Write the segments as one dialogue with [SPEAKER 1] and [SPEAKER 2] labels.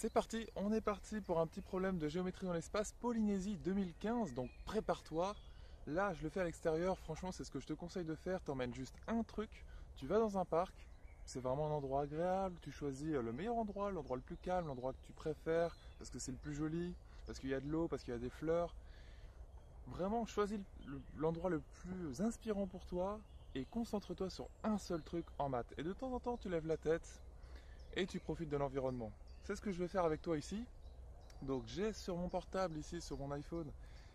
[SPEAKER 1] C'est parti, on est parti pour un petit problème de géométrie dans l'espace, Polynésie 2015, donc prépare-toi. Là, je le fais à l'extérieur, franchement, c'est ce que je te conseille de faire. T'emmènes juste un truc, tu vas dans un parc, c'est vraiment un endroit agréable, tu choisis le meilleur endroit, l'endroit le plus calme, l'endroit que tu préfères, parce que c'est le plus joli, parce qu'il y a de l'eau, parce qu'il y a des fleurs. Vraiment, choisis l'endroit le plus inspirant pour toi et concentre-toi sur un seul truc en maths. Et de temps en temps, tu lèves la tête et tu profites de l'environnement. C'est ce que je vais faire avec toi ici. Donc j'ai sur mon portable ici, sur mon iPhone,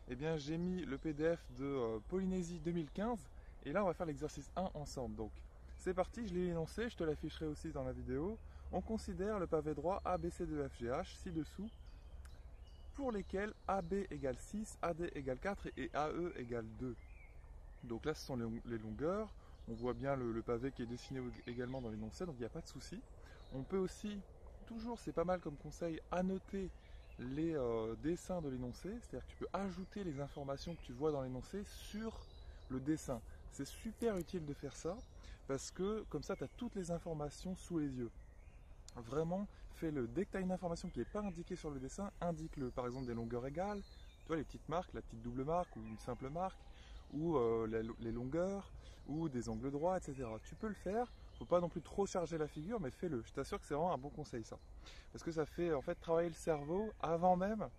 [SPEAKER 1] eh bien j'ai mis le PDF de Polynésie 2015 et là on va faire l'exercice 1 ensemble. Donc c'est parti, je l'ai énoncé, je te l'afficherai aussi dans la vidéo. On considère le pavé droit ABCDEFGH ci-dessous pour lesquels AB égale 6, AD égale 4 et AE égale 2. Donc là ce sont les longueurs, on voit bien le pavé qui est dessiné également dans l'énoncé, donc il n'y a pas de souci. On peut aussi, toujours c'est pas mal comme conseil, annoter les dessins de l'énoncé, c'est-à-dire que tu peux ajouter les informations que tu vois dans l'énoncé sur le dessin. C'est super utile de faire ça, parce que comme ça tu as toutes les informations sous les yeux. Vraiment, fais-le. Dès que tu as une information qui n'est pas indiquée sur le dessin, indique-le. Par exemple des longueurs égales, tu vois les petites marques, la petite double marque ou une simple marque, ou les longueurs, ou des angles droits, etc. Tu peux le faire, faut pas non plus trop charger la figure, mais fais-le. Je t'assure que c'est vraiment un bon conseil ça. Parce que ça fait en fait travailler le cerveau avant même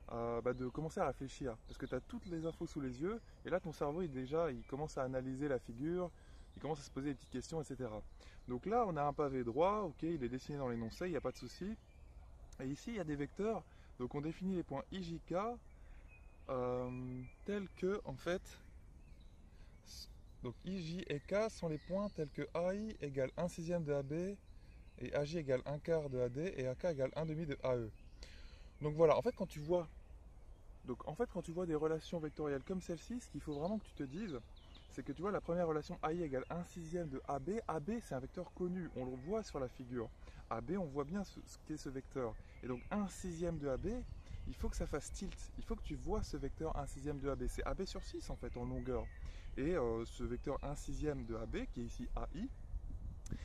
[SPEAKER 1] de commencer à réfléchir. Parce que tu as toutes les infos sous les yeux, et là ton cerveau il commence à analyser la figure, il commence à se poser des petites questions, etc. Donc là on a un pavé droit, ok, il est dessiné dans l'énoncé, il n'y a pas de souci. Et ici il y a des vecteurs, donc on définit les points IJK tels que en fait. Donc IJ et K sont les points tels que AI égale 1 sixième de AB et AJ égale 1 quart de AD et AK égale 1 demi de AE. Donc voilà, quand tu vois des relations vectorielles comme celle-ci, ce qu'il faut vraiment que tu te dises, c'est que tu vois la première relation AI égale 1 sixième de AB. AB c'est un vecteur connu, on le voit sur la figure. AB on voit bien ce qu'est ce vecteur. Et donc 1 sixième de AB, il faut que ça fasse tilt. Il faut que tu vois ce vecteur 1 sixième de AB. C'est AB sur 6 en fait en longueur. Et ce vecteur 1 sixième de AB, qui est ici AI,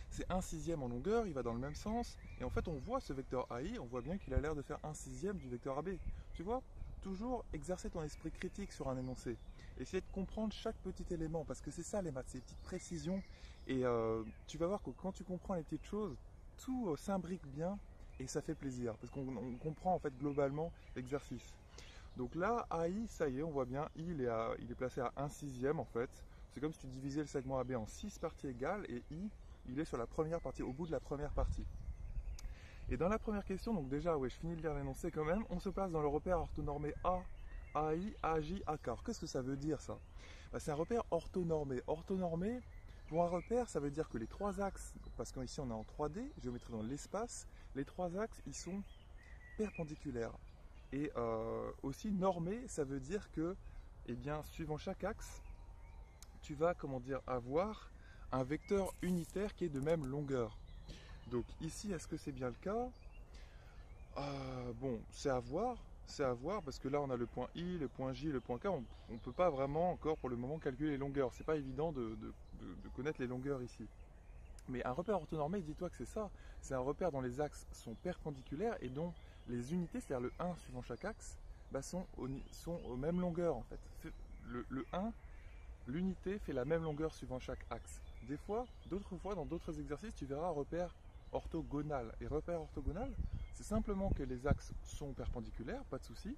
[SPEAKER 1] c'est 1 sixième en longueur, il va dans le même sens. Et en fait, on voit ce vecteur AI, on voit bien qu'il a l'air de faire 1 sixième du vecteur AB. Tu vois, toujours exercer ton esprit critique sur un énoncé. Essayer de comprendre chaque petit élément, parce que c'est ça les maths, c'est des petites précisions. Et tu vas voir que quand tu comprends les petites choses, tout s'imbrique bien et ça fait plaisir. Parce qu'on comprend en fait globalement l'exercice. Donc là, AI, ça y est, on voit bien, il est placé à 1 sixième en fait. C'est comme si tu divisais le segment AB en 6 parties égales et I, il est sur la première partie, au bout de la première partie. Et dans la première question, donc déjà, ouais, je finis de lire l'énoncé quand même, on se place dans le repère orthonormé A, AI, AJ, AK. Alors qu'est-ce que ça veut dire ça? C'est un repère orthonormé. Orthonormé, pour un repère, ça veut dire que les trois axes, parce qu'ici on est en 3D, géométrie dans l'espace, les trois axes, ils sont perpendiculaires. Et aussi normé, ça veut dire que, eh bien, suivant chaque axe, tu vas, comment dire, avoir un vecteur unitaire qui est de même longueur. Donc ici, est-ce que c'est bien le cas? Bon, c'est à voir, parce que là on a le point I, le point J, le point K, on ne peut pas vraiment encore pour le moment calculer les longueurs. C'est pas évident de connaître les longueurs ici. Mais un repère orthonormé, dis-toi que c'est ça. C'est un repère dont les axes sont perpendiculaires et dont les unités, c'est-à-dire le 1 suivant chaque axe, sont aux mêmes longueurs en fait. Le 1, l'unité fait la même longueur suivant chaque axe. Des fois, d'autres fois, dans d'autres exercices, tu verras un repère orthogonal. Et repère orthogonal, c'est simplement que les axes sont perpendiculaires, pas de souci.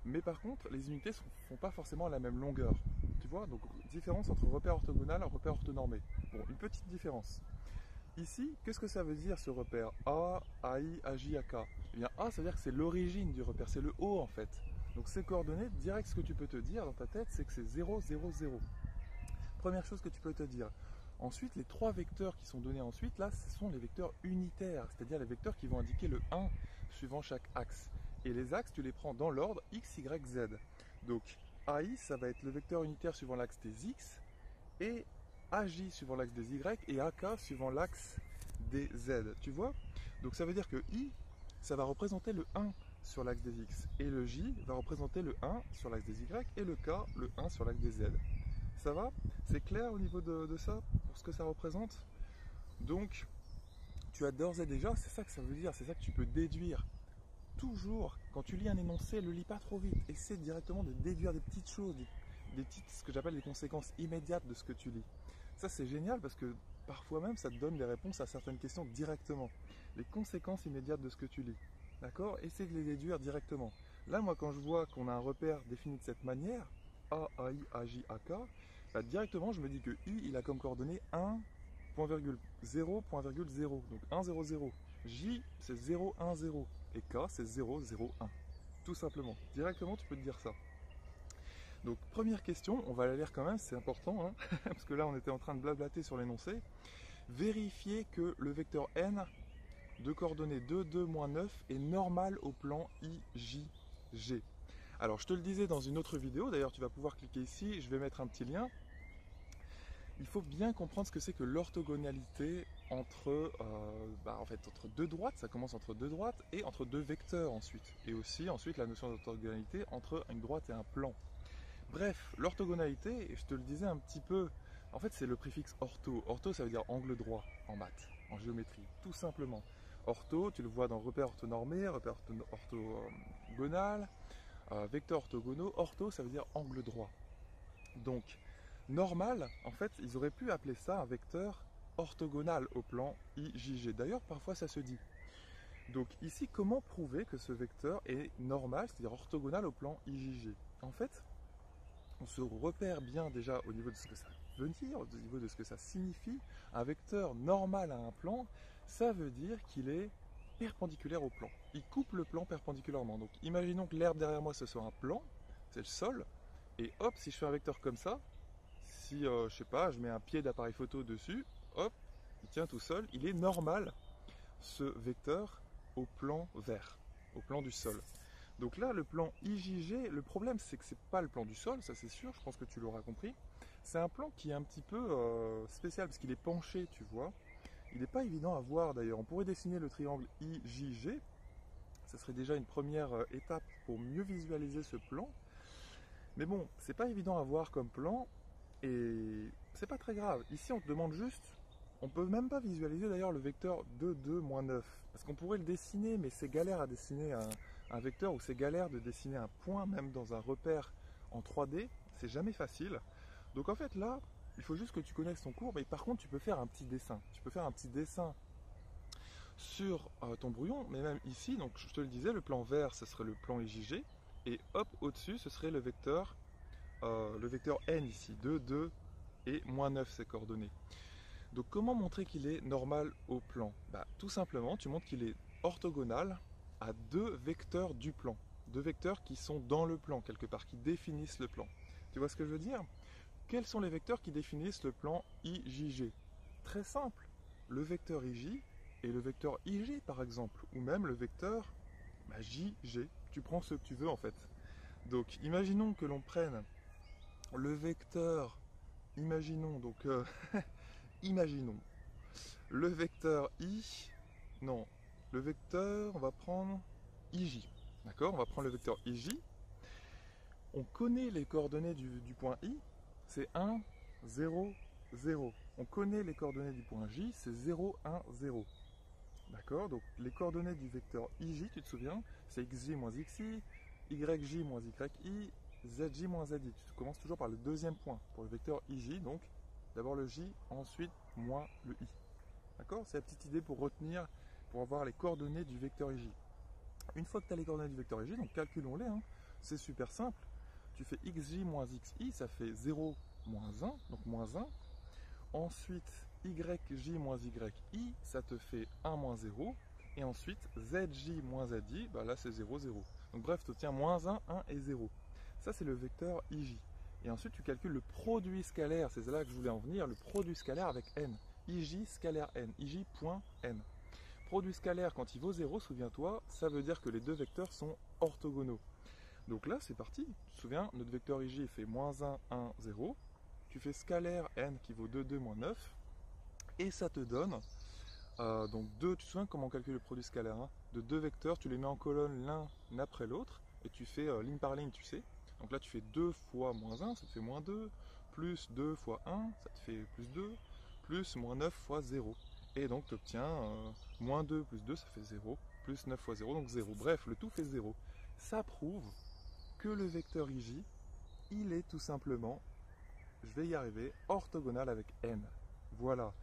[SPEAKER 1] Mais par contre, les unités ne font pas forcément la même longueur. Tu vois, donc différence entre repère orthogonal et repère orthonormé. Bon, une petite différence. Ici, qu'est-ce que ça veut dire ce repère A, AI, AJ, AK? Eh bien, A, ça veut dire que c'est l'origine du repère, c'est le haut en fait. Donc ces coordonnées, direct ce que tu peux te dire dans ta tête, c'est que c'est 0, 0, 0. Première chose que tu peux te dire. Ensuite, les trois vecteurs qui sont donnés ensuite, là, ce sont les vecteurs unitaires, c'est-à-dire les vecteurs qui vont indiquer le 1 suivant chaque axe. Et les axes, tu les prends dans l'ordre X, Y, Z. Donc, AI, ça va être le vecteur unitaire suivant l'axe des X, et AJ suivant l'axe des Y, et AK suivant l'axe des Z. Tu vois? Donc ça veut dire que I, ça va représenter le 1 sur l'axe des X, et le J va représenter le 1 sur l'axe des Y, et le K, le 1 sur l'axe des Z. Ça va? C'est clair au niveau de ça, pour ce que ça représente? Donc, tu as d'ores et déjà, c'est ça que ça veut dire, c'est ça que tu peux déduire toujours, quand tu lis un énoncé, le lis pas trop vite. Essaie directement de déduire des petites choses, des petites, ce que j'appelle des conséquences immédiates de ce que tu lis. Ça, c'est génial parce que parfois même, ça te donne des réponses à certaines questions directement. Les conséquences immédiates de ce que tu lis. D'accord? Essaie de les déduire directement. Là, moi, quand je vois qu'on a un repère défini de cette manière, A, A, I, A, J, A, K, bah, directement, je me dis que I, il a comme coordonnée 1, point virgule 0, point virgule 0. Donc 1, 0, 0. J, c'est 0, 1, 0. Et K, c'est 0, 0, 1. Tout simplement. Directement, tu peux te dire ça. Donc, première question, on va la lire quand même, c'est important, hein, parce que là, on était en train de blablater sur l'énoncé. Vérifier que le vecteur n de coordonnées 2, 2, moins 9 est normal au plan IJG. Alors, je te le disais dans une autre vidéo, d'ailleurs, tu vas pouvoir cliquer ici, je vais mettre un petit lien. Il faut bien comprendre ce que c'est que l'orthogonalité entre, entre deux droites, ça commence entre deux droites, et entre deux vecteurs ensuite. Et aussi, ensuite, la notion d'orthogonalité entre une droite et un plan. Bref, l'orthogonalité, je te le disais un petit peu, en fait c'est le préfixe ortho. Ortho ça veut dire angle droit en maths, en géométrie, tout simplement. Ortho, tu le vois dans repère orthonormé, repère orthogonal, vecteurs orthogonaux. Ortho ça veut dire angle droit. Donc, normal, en fait, ils auraient pu appeler ça un vecteur orthogonal au plan IJG. D'ailleurs, parfois ça se dit. Donc ici, comment prouver que ce vecteur est normal, c'est-à-dire orthogonal au plan IJG? En fait, on se repère bien déjà au niveau de ce que ça veut dire, au niveau de ce que ça signifie. Un vecteur normal à un plan, ça veut dire qu'il est perpendiculaire au plan. Il coupe le plan perpendiculairement. Donc imaginons que l'herbe derrière moi ce soit un plan, c'est le sol, et hop, si je fais un vecteur comme ça, si je sais pas, je mets un pied d'appareil photo dessus, hop, il tient tout seul, il est normal ce vecteur au plan vert, au plan du sol. Donc là, le plan IJG, le problème c'est que c'est pas le plan du sol, ça c'est sûr, je pense que tu l'auras compris. C'est un plan qui est un petit peu spécial parce qu'il est penché, tu vois. Il n'est pas évident à voir d'ailleurs. On pourrait dessiner le triangle IJG, ça serait déjà une première étape pour mieux visualiser ce plan. Mais bon, c'est pas évident à voir comme plan et c'est pas très grave. Ici, on te demande juste, on peut même pas visualiser d'ailleurs le vecteur 2, 2, moins 9. Parce qu'on pourrait le dessiner, mais c'est galère à dessiner un vecteur ou c'est galère de dessiner un point, même dans un repère en 3D, c'est jamais facile. Donc en fait là, il faut juste que tu connaisses ton cours, mais par contre tu peux faire un petit dessin. Tu peux faire un petit dessin sur ton brouillon, mais même ici, donc je te le disais, le plan vert, ce serait le plan IJG, et hop, au-dessus, ce serait le vecteur n ici, 2, 2 et moins 9, ces coordonnées. Donc comment montrer qu'il est normal au plan? Tout simplement, tu montres qu'il est orthogonal à deux vecteurs du plan. Deux vecteurs qui sont dans le plan, quelque part, qui définissent le plan. Tu vois ce que je veux dire? Quels sont les vecteurs qui définissent le plan IJG? Très simple. Le vecteur IJ et le vecteur IG, par exemple. Ou même le vecteur JG. Tu prends ce que tu veux, en fait. Donc, imaginons que l'on prenne le vecteur... Imaginons, donc... imaginons. Le vecteur I... Non, le vecteur, on va prendre IJ. D'accord? On va prendre le vecteur IJ. On connaît les coordonnées du point I, c'est 1, 0, 0. On connaît les coordonnées du point J, c'est 0, 1, 0. D'accord? Donc les coordonnées du vecteur IJ, tu te souviens, c'est XJ moins XI, YJ moins YI, ZJ moins ZI. Tu commences toujours par le deuxième point pour le vecteur IJ, donc d'abord le J, ensuite moins le I. D'accord? C'est la petite idée pour retenir, pour avoir les coordonnées du vecteur IJ. Une fois que tu as les coordonnées du vecteur IJ, donc calculons-les, hein, c'est super simple. Tu fais xj moins xi, ça fait 0 moins 1, donc moins 1. Ensuite, yj moins yi, ça te fait 1 moins 0. Et ensuite, zj moins zi, là c'est 0, 0. Donc bref, tu obtiens moins 1, 1 et 0. Ça c'est le vecteur ij. Et ensuite, tu calcules le produit scalaire, c'est là que je voulais en venir, le produit scalaire avec n. ij scalaire n, ij point n. Produit scalaire, quand il vaut 0, souviens-toi, ça veut dire que les deux vecteurs sont orthogonaux. Donc là, c'est parti. Tu te souviens, notre vecteur ij fait moins 1, 1, 0. Tu fais scalaire n qui vaut 2, 2, moins 9. Et ça te donne, donc 2, tu te souviens comment on calcule le produit scalaire, hein, de deux vecteurs, tu les mets en colonne l'un après l'autre. Et tu fais ligne par ligne, tu sais. Donc là, tu fais 2 fois moins 1, ça te fait moins 2. Plus 2 fois 1, ça te fait plus 2. Plus moins 9 fois 0. Et donc tu obtiens moins 2 plus 2, ça fait 0. plus 9 fois 0, donc 0. Bref, le tout fait 0. Ça prouve que le vecteur IJ, il est tout simplement, je vais y arriver, orthogonal avec n. Voilà.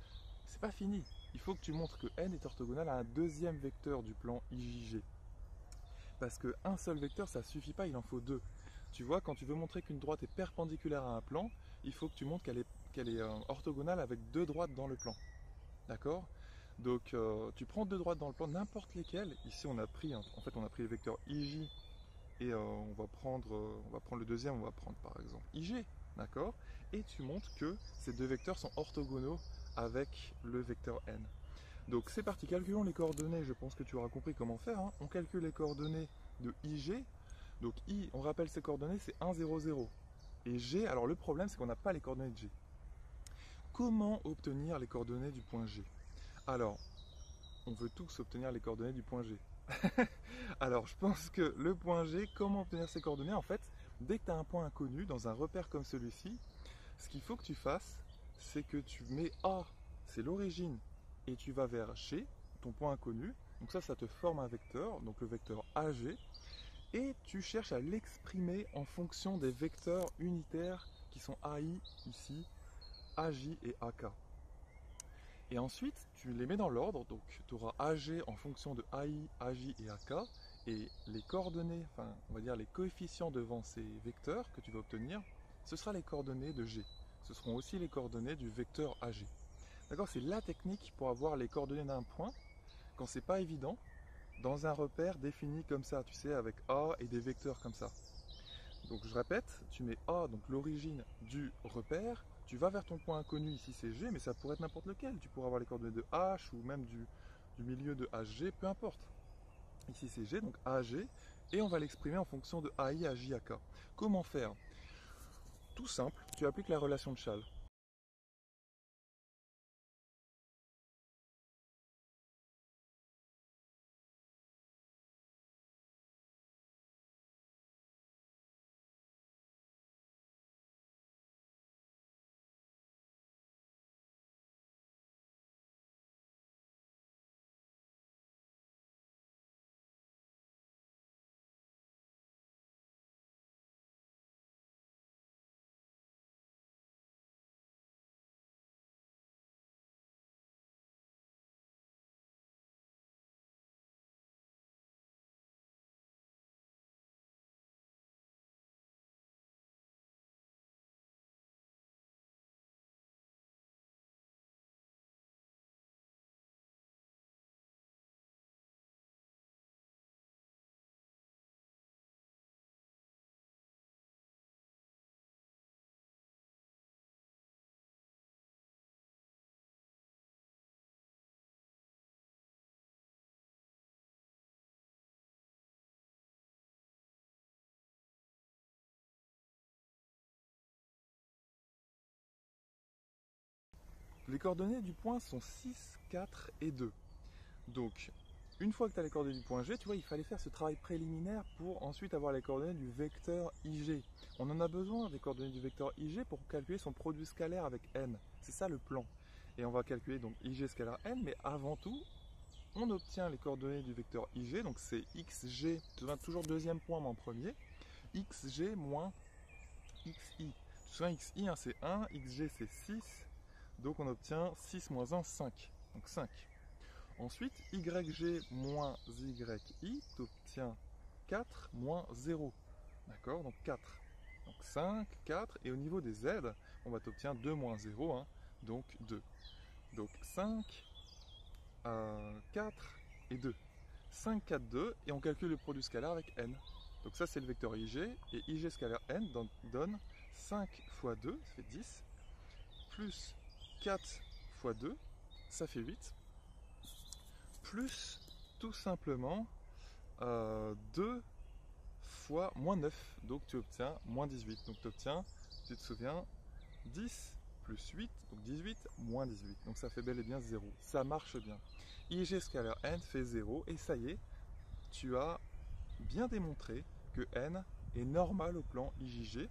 [SPEAKER 1] C'est pas fini. Il faut que tu montres que n est orthogonal à un deuxième vecteur du plan IJG. Parce qu'un seul vecteur, ça suffit pas, il en faut deux. Tu vois, quand tu veux montrer qu'une droite est perpendiculaire à un plan, il faut que tu montres qu'elle est orthogonale avec deux droites dans le plan. D'accord? Donc tu prends deux droites dans le plan, n'importe lesquelles. Ici on a pris, en fait on a pris le vecteur IJ et on va prendre le deuxième, on va prendre par exemple IG. D'accord? Et tu montres que ces deux vecteurs sont orthogonaux avec le vecteur n. Donc c'est parti, calculons les coordonnées, je pense que tu auras compris comment faire. Hein. On calcule les coordonnées de IG. Donc I, on rappelle ses coordonnées, c'est 1, 0, 0. Et G, alors le problème c'est qu'on n'a pas les coordonnées de G. Comment obtenir les coordonnées du point G? Alors, on veut tous obtenir les coordonnées du point G. Alors, je pense que le point G, comment obtenir ces coordonnées? En fait, dès que tu as un point inconnu dans un repère comme celui-ci, ce qu'il faut que tu fasses, c'est que tu mets A, c'est l'origine, et tu vas vers G, ton point inconnu. Donc ça te forme un vecteur, donc le vecteur AG, et tu cherches à l'exprimer en fonction des vecteurs unitaires qui sont AI ici, AJ et AK. Et ensuite, tu les mets dans l'ordre, donc tu auras AG en fonction de AI, AJ et AK, et les coordonnées, enfin on va dire les coefficients devant ces vecteurs que tu vas obtenir, ce sera les coordonnées de G. Ce seront aussi les coordonnées du vecteur AG. D'accord? C'est la technique pour avoir les coordonnées d'un point, quand c'est pas évident, dans un repère défini comme ça, tu sais, avec A et des vecteurs comme ça. Donc je répète, tu mets A, donc l'origine du repère, tu vas vers ton point inconnu, ici c'est G, mais ça pourrait être n'importe lequel. Tu pourrais avoir les coordonnées de H ou même du milieu de HG, peu importe. Ici c'est G, donc AG, et on va l'exprimer en fonction de AI, AJ, AK. Comment faire? Tout simple, tu appliques la relation de Chasles. Les coordonnées du point sont 6, 4 et 2. Donc, une fois que tu as les coordonnées du point G, tu vois, il fallait faire ce travail préliminaire pour ensuite avoir les coordonnées du vecteur IG. On en a besoin des coordonnées du vecteur IG pour calculer son produit scalaire avec n. C'est ça le plan. Et on va calculer donc IG scalaire n, mais avant tout, on obtient les coordonnées du vecteur IG, donc c'est XG, tu te souviens toujours deuxième point mais en premier, XG moins XI. Tu te souviens, XI hein, c'est 1, XG c'est 6, donc on obtient 6 moins 1, 5. Donc 5. Ensuite, YG moins YI, tu obtiens 4 moins 0. D'accord? Donc 4. Donc 5, 4. Et au niveau des Z, on va t'obtenir 2 moins 0, hein, donc 2. Donc 5, 4 et 2. 5, 4, 2. Et on calcule le produit scalaire avec n. Donc ça, c'est le vecteur IG. Et IG scalaire n donne 5 fois 2, ça fait 10. Plus 4 fois 2, ça fait 8. Plus tout simplement 2 fois moins 9, donc tu obtiens moins 18. Donc tu obtiens, tu te souviens, 10 plus 8, donc 18, moins 18. Donc ça fait bel et bien 0. Ça marche bien. IG scalaire n fait 0 et ça y est, tu as bien démontré que n est normal au plan IJG,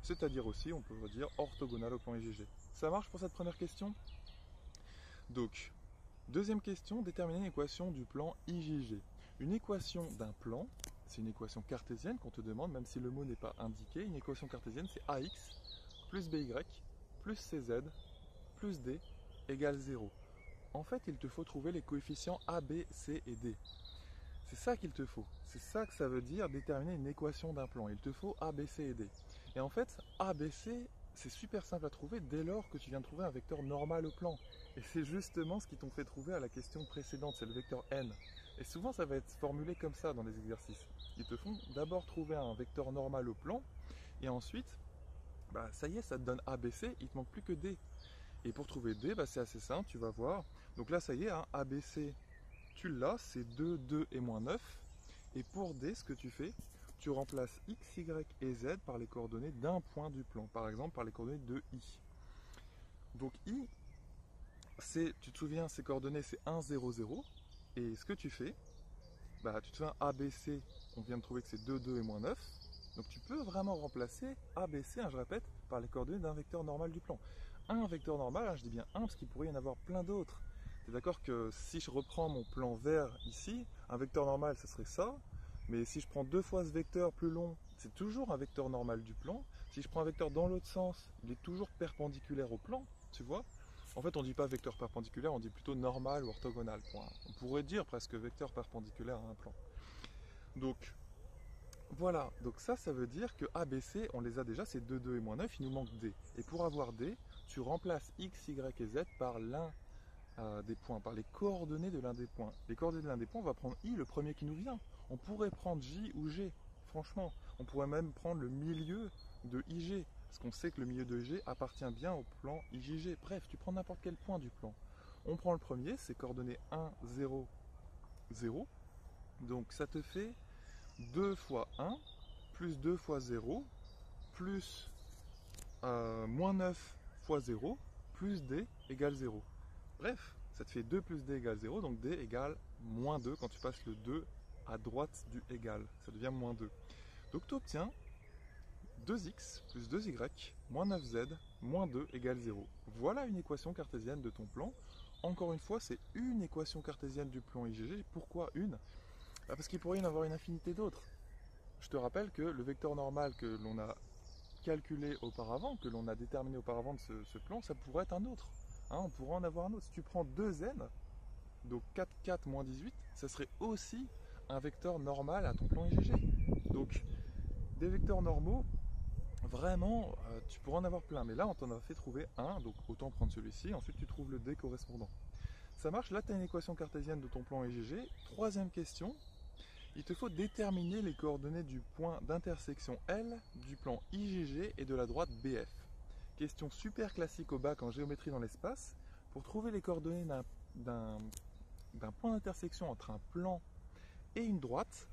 [SPEAKER 1] c'est-à-dire aussi, on peut dire, orthogonal au plan IJG. Ça marche pour cette première question? Donc, Deuxième question, déterminer une équation du plan IJG. Une équation d'un plan, c'est une équation cartésienne qu'on te demande, même si le mot n'est pas indiqué. Une équation cartésienne, c'est AX plus BY plus CZ plus D égale 0. En fait, il te faut trouver les coefficients A, B, C et D. C'est ça qu'il te faut. C'est ça que ça veut dire déterminer une équation d'un plan. Il te faut A, B, C et D. Et en fait, A, B, C, c'est super simple à trouver dès lors que tu viens de trouver un vecteur normal au plan. Et c'est justement ce qu'ils t'ont fait trouver à la question précédente, c'est le vecteur n. Et souvent, ça va être formulé comme ça dans les exercices. Ils te font d'abord trouver un vecteur normal au plan, et ensuite, ça y est, ça te donne A, B, C, il ne te manque plus que D. Et pour trouver D, c'est assez simple, tu vas voir. Donc là, ça y est, hein, A, B, C, tu l'as, c'est 2, 2 et moins 9. Et pour D, ce que tu fais, tu remplaces X, Y et Z par les coordonnées d'un point du plan. Par exemple, par les coordonnées de I. Donc I, tu te souviens, ces coordonnées, c'est 1, 0, 0. Et ce que tu fais, tu te souviens, A, B, C, on vient de trouver que c'est 2, 2 et moins 9. Donc tu peux vraiment remplacer A, B, C, je répète, par les coordonnées d'un vecteur normal du plan. Un vecteur normal, je dis bien un parce qu'il pourrait y en avoir plein d'autres. Tu es d'accord que si je reprends mon plan vert ici, un vecteur normal, ce serait ça. Mais si je prends deux fois ce vecteur plus long, c'est toujours un vecteur normal du plan. Si je prends un vecteur dans l'autre sens, il est toujours perpendiculaire au plan, tu vois. En fait, on ne dit pas vecteur perpendiculaire, on dit plutôt normal ou orthogonal. On pourrait dire presque vecteur perpendiculaire à un plan. Donc, voilà. Donc ça veut dire que A, B, C, on les a déjà, c'est 2, 2 et moins 9, il nous manque D. Et pour avoir D, tu remplaces X, Y et Z par l'un des points, par les coordonnées de l'un des points. Les coordonnées de l'un des points, on va prendre I, le premier qui nous vient. On pourrait prendre J ou G, franchement. On pourrait même prendre le milieu de IG, parce qu'on sait que le milieu de G appartient bien au plan IJG. Bref, tu prends n'importe quel point du plan. On prend le premier, c'est coordonnées 1, 0, 0. Donc ça te fait 2 fois 1, plus 2 fois 0, plus moins 9 fois 0, plus D égale 0. Bref, ça te fait 2 plus D égale 0, donc D égale moins 2 quand tu passes le 2 à droite du égal. Ça devient moins 2. Donc tu obtiens 2x plus 2y moins 9z moins 2 égale 0. Voilà une équation cartésienne de ton plan. Encore une fois, c'est une équation cartésienne du plan IJG. Pourquoi une? Parce qu'il pourrait y en avoir une infinité d'autres. Je te rappelle que le vecteur normal que l'on a calculé auparavant, que l'on a déterminé auparavant de ce plan, ça pourrait être un autre. On pourrait en avoir un autre. Si tu prends 2n, donc 4, 4 moins 18, ça serait aussi un vecteur normal à ton plan IJG. Donc, des vecteurs normaux, vraiment, tu pourrais en avoir plein. Mais là, on t'en a fait trouver un, donc autant prendre celui-ci. Ensuite, tu trouves le D correspondant. Ça marche. Là, tu as une équation cartésienne de ton plan IJG. Troisième question. Il te faut déterminer les coordonnées du point d'intersection L du plan IJG et de la droite BF. Question super classique au bac en géométrie dans l'espace. Pour trouver les coordonnées d'un point d'intersection entre un plan et une droite,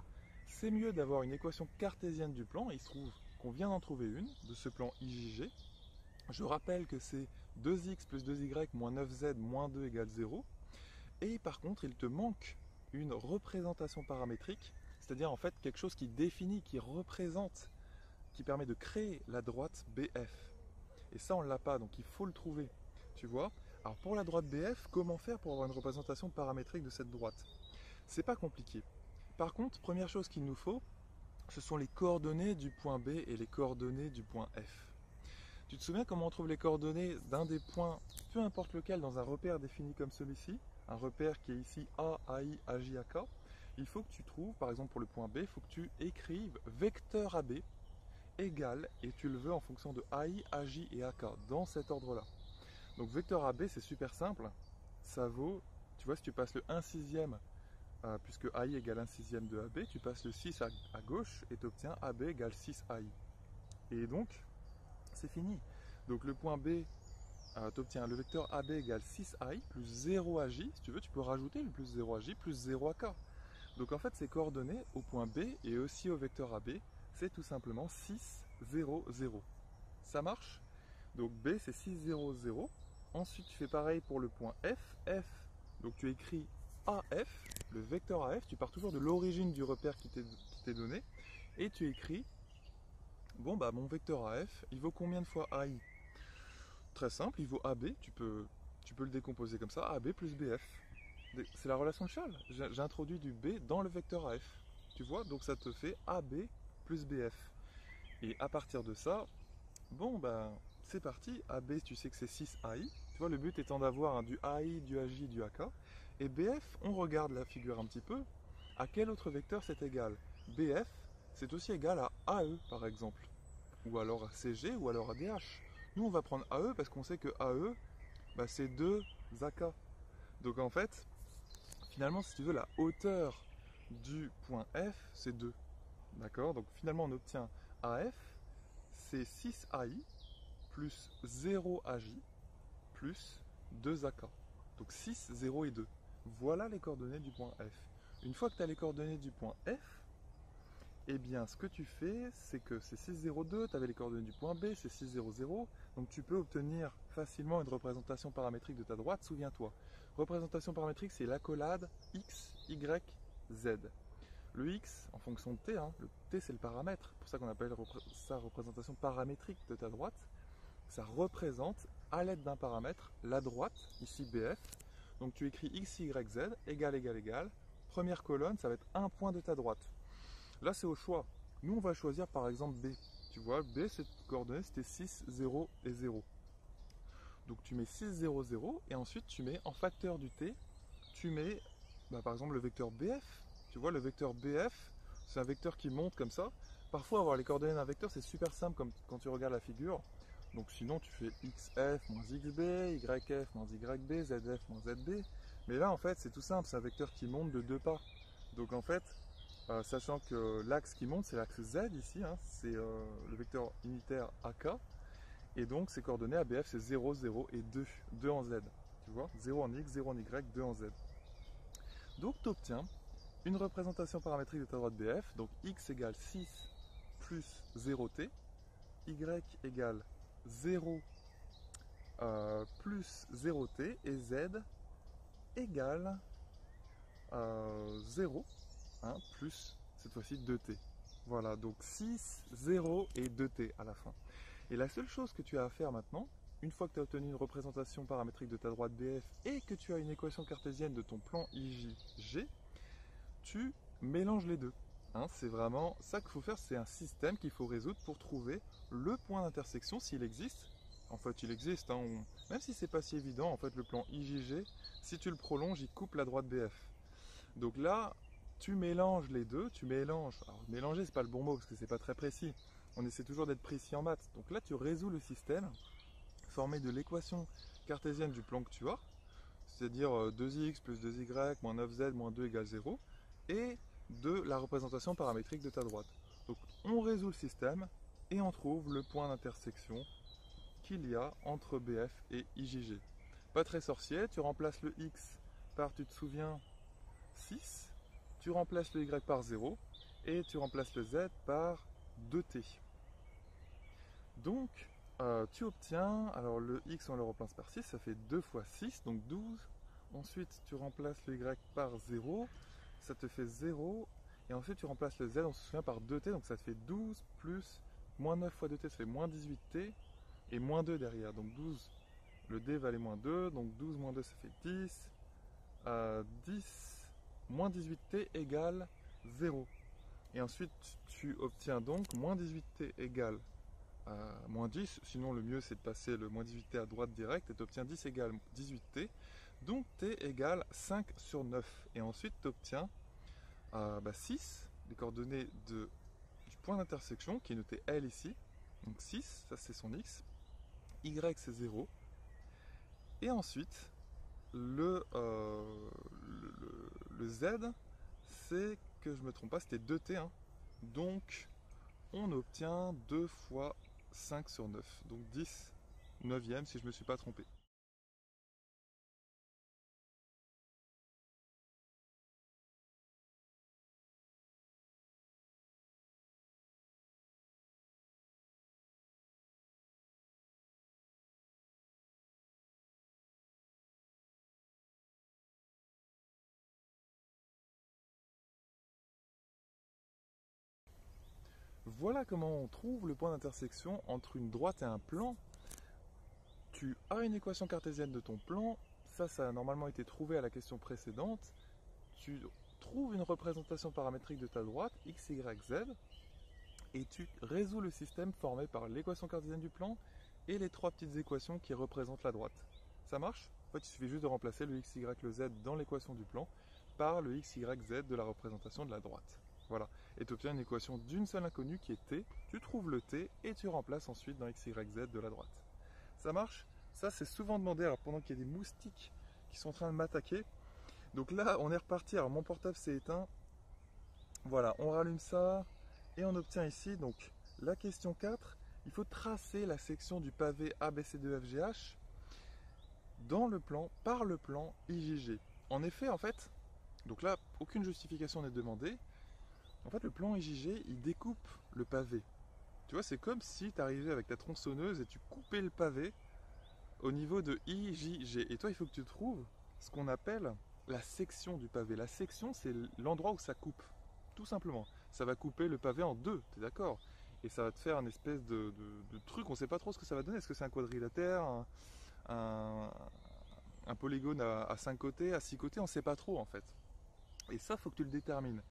[SPEAKER 1] c'est mieux d'avoir une équation cartésienne du plan. Il se trouve qu'on vient d'en trouver une, de ce plan IJG. Je rappelle que c'est 2x plus 2y moins 9z moins 2 égale 0. Et par contre, il te manque une représentation paramétrique, c'est-à-dire en fait quelque chose qui définit, qui représente, qui permet de créer la droite BF. Et ça, on ne l'a pas, donc il faut le trouver, tu vois. Alors pour la droite BF, comment faire pour avoir une représentation paramétrique de cette droite? C'est pas compliqué. Par contre, première chose qu'il nous faut, ce sont les coordonnées du point B et les coordonnées du point F. Tu te souviens comment on trouve les coordonnées d'un des points, peu importe lequel, dans un repère défini comme celui-ci? Un repère qui est ici A, AI, AJ, AK. Il faut que tu trouves, par exemple pour le point B, il faut que tu écrives vecteur AB égale, et tu le veux en fonction de AI, AJ et AK, dans cet ordre-là. Donc vecteur AB, c'est super simple. Ça vaut, tu vois, si tu passes le 1/6, puisque AI égale 1/6 de AB, tu passes le 6 à gauche et tu obtiens AB égale 6 AI. Et donc, c'est fini. Donc le point B, tu obtiens le vecteur AB égale 6i plus 0 AJ. Si tu veux, tu peux rajouter le plus 0 AJ plus 0 AK. Donc en fait, ces coordonnées au point B et aussi au vecteur AB, c'est tout simplement 6, 0, 0. Ça marche? Donc B, c'est 6, 0, 0. Ensuite, tu fais pareil pour le point F. F, donc tu écris AF, le vecteur AF. Tu pars toujours de l'origine du repère qui t'est donné. Et tu écris, bon, mon vecteur AF, il vaut combien de fois AI? Très simple, il vaut AB, tu peux le décomposer comme ça, AB plus BF. C'est la relation de Charles. J'ai introduit du B dans le vecteur AF. Tu vois, donc ça te fait AB plus BF. Et à partir de ça, bon ben c'est parti. AB, tu sais que c'est 6AI. Tu vois, le but étant d'avoir du AI, du AJ, du AK. Et BF, on regarde la figure un petit peu. À quel autre vecteur c'est égal? BF, c'est aussi égal à AE par exemple. Ou alors à CG, ou alors à DH. Nous on va prendre AE parce qu'on sait que AE, bah, c'est 2 AK. Donc en fait, finalement, si tu veux, la hauteur du point F, c'est 2. D'accord? Donc finalement, on obtient AF, c'est 6AI plus 0 AJ plus 2 AK. Donc 6, 0 et 2. Voilà les coordonnées du point F. Une fois que tu as les coordonnées du point F, eh bien, ce que tu fais, c'est que c'est 602, tu avais les coordonnées du point B, c'est 600, donc tu peux obtenir facilement une représentation paramétrique de ta droite, souviens-toi. Représentation paramétrique, c'est l'accolade x, y, z. Le x, en fonction de t, hein, le t c'est le paramètre, c'est pour ça qu'on appelle ça représentation paramétrique de ta droite, ça représente, à l'aide d'un paramètre, la droite, ici BF, donc tu écris x, y, z, égale, égale, égale, première colonne, ça va être un point de ta droite. Là, c'est au choix. Nous, on va choisir par exemple B. Tu vois, B, cette coordonnée, c'était 6, 0 et 0. Donc, tu mets 6, 0, 0 et ensuite, tu mets en facteur du T, tu mets bah, par exemple le vecteur BF. Tu vois, le vecteur BF, c'est un vecteur qui monte comme ça. Parfois, avoir les coordonnées d'un vecteur, c'est super simple comme quand tu regardes la figure. Donc, sinon, tu fais XF moins XB, YF moins YB, ZF moins ZB. Mais là, en fait, c'est tout simple. C'est un vecteur qui monte de 2 pas. Donc, en fait, sachant que l'axe qui monte, c'est l'axe Z ici, hein, c'est le vecteur unitaire AK, et donc ses coordonnées ABF c'est 0, 0 et 2, 2 en Z, tu vois, 0 en X, 0 en Y, 2 en Z. Donc tu obtiens une représentation paramétrique de ta droite BF, donc X égale 6 plus 0T, Y égale 0 plus 0T, et Z égale 0, hein, plus cette fois-ci 2t. Voilà, donc 6, 0 et 2t à la fin. Et la seule chose que tu as à faire maintenant, une fois que tu as obtenu une représentation paramétrique de ta droite BF et que tu as une équation cartésienne de ton plan IJG, tu mélanges les deux. Hein, c'est vraiment ça qu'il faut faire, c'est un système qu'il faut résoudre pour trouver le point d'intersection s'il existe. En fait, il existe, hein, même si c'est pas si évident, en fait, le plan IJG, si tu le prolonges, il coupe la droite BF. Donc là, tu mélanges les deux, tu mélanges. Alors, mélanger, c'est pas le bon mot parce que c'est pas très précis. On essaie toujours d'être précis en maths. Donc là, tu résous le système formé de l'équation cartésienne du plan que tu as, c'est-à-dire 2x plus 2y moins 9z moins 2 égale 0, et de la représentation paramétrique de ta droite. Donc on résout le système et on trouve le point d'intersection qu'il y a entre BF et IJG. Pas très sorcier, tu remplaces le x par, tu te souviens, 6, tu remplaces le y par 0 et tu remplaces le z par 2t. Donc tu obtiens, alors le x on le remplace par 6, ça fait 2 fois 6, donc 12. Ensuite tu remplaces le y par 0, ça te fait 0. Et ensuite tu remplaces le z, on se souvient, par 2t, donc ça te fait 12 plus moins 9 fois 2t, ça fait moins 18t, et moins 2 derrière. Donc 12, le d valait moins 2, donc 12 moins 2 ça fait 10. 10 moins 18t égale 0. Et ensuite tu obtiens donc moins 18t égale moins 10, sinon le mieux c'est de passer le moins 18t à droite direct, et tu obtiens 10 égale 18t, donc t égale 5 sur 9. Et ensuite tu obtiens 6, les coordonnées du point d'intersection qui est noté L ici, donc 6, ça c'est son x, y c'est 0, et ensuite le z, c'est que je me trompe pas, c'était 2t, hein. Donc on obtient 2 fois 5 sur 9, donc 10 neuvième si je ne me suis pas trompé. Voilà comment on trouve le point d'intersection entre une droite et un plan. Tu as une équation cartésienne de ton plan, Ça a normalement été trouvé à la question précédente. Tu trouves une représentation paramétrique de ta droite, x, y, z, et tu résous le système formé par l'équation cartésienne du plan et les trois petites équations qui représentent la droite. Ça marche? En fait, il suffit juste de remplacer le x, y, le z dans l'équation du plan par le x, y, z de la représentation de la droite. Voilà. Et tu obtiens une équation d'une seule inconnue qui est t. Tu trouves le t et tu remplaces ensuite dans x, y, z de la droite. Ça marche? Ça, c'est souvent demandé alors pendant qu'il y a des moustiques qui sont en train de m'attaquer. Donc là, on est reparti. Alors mon portable s'est éteint. Voilà, on rallume ça et on obtient ici donc la question 4. Il faut tracer la section du pavé ABCDEFGH dans le plan, par le plan IJG. En effet, en fait, donc là, aucune justification n'est demandée. En fait, le plan IJG, il découpe le pavé. Tu vois, c'est comme si tu arrivais avec ta tronçonneuse et tu coupais le pavé au niveau de IJG. Et toi, il faut que tu trouves ce qu'on appelle la section du pavé. La section, c'est l'endroit où ça coupe, tout simplement. Ça va couper le pavé en deux, tu es d'accord? Et ça va te faire une espèce de truc, on ne sait pas trop ce que ça va donner. Est-ce que c'est un quadrilatère, un polygone à 5 côtés, à 6 côtés? On ne sait pas trop en fait. Et ça, il faut que tu le détermines.